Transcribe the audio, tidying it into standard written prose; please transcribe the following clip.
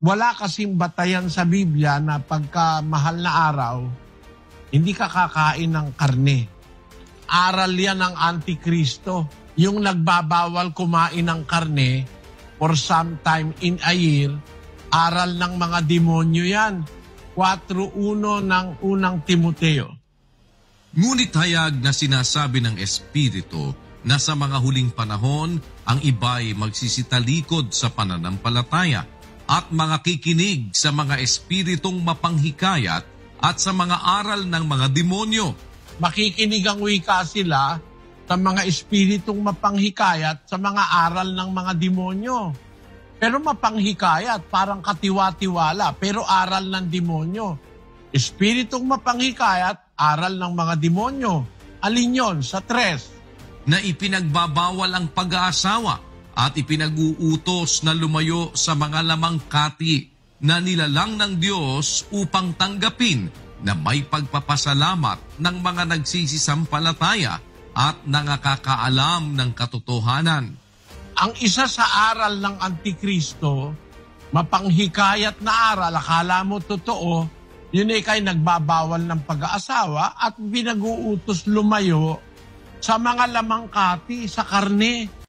Wala kasing batayan sa Biblia na pagka mahal na araw, hindi ka kakain ng karne. Aral yan ng Antikristo. Yung nagbabawal kumain ng karne for some time in a year, aral ng mga demonyo yan. 4:1 ng unang Timoteo. Ngunit hayag na sinasabi ng Espiritu na sa mga huling panahon, ang iba'y magsisitalikod sa pananampalataya at mga kikinig sa mga espiritong mapanghikayat at sa mga aral ng mga demonyo. Makikinig ang wika sila sa mga espiritong mapanghikayat sa mga aral ng mga demonyo. Pero mapanghikayat, parang katiwa-tiwala, pero aral ng demonyo. Espiritong mapanghikayat, aral ng mga demonyo. Alin yon sa 3? Na ipinagbabawal ang pag-aasawa at ipinag-uutos na lumayo sa mga lamangkati na nilalang ng Diyos upang tanggapin na may pagpapasalamat ng mga nagsisisampalataya at nangakakaalam ng katotohanan. Ang isa sa aral ng Antikristo, mapanghikayat na aral, akala mo totoo, yun ay kay nagbabawal ng pag-aasawa at pinag-uutos lumayo sa mga lamangkati, sa karne.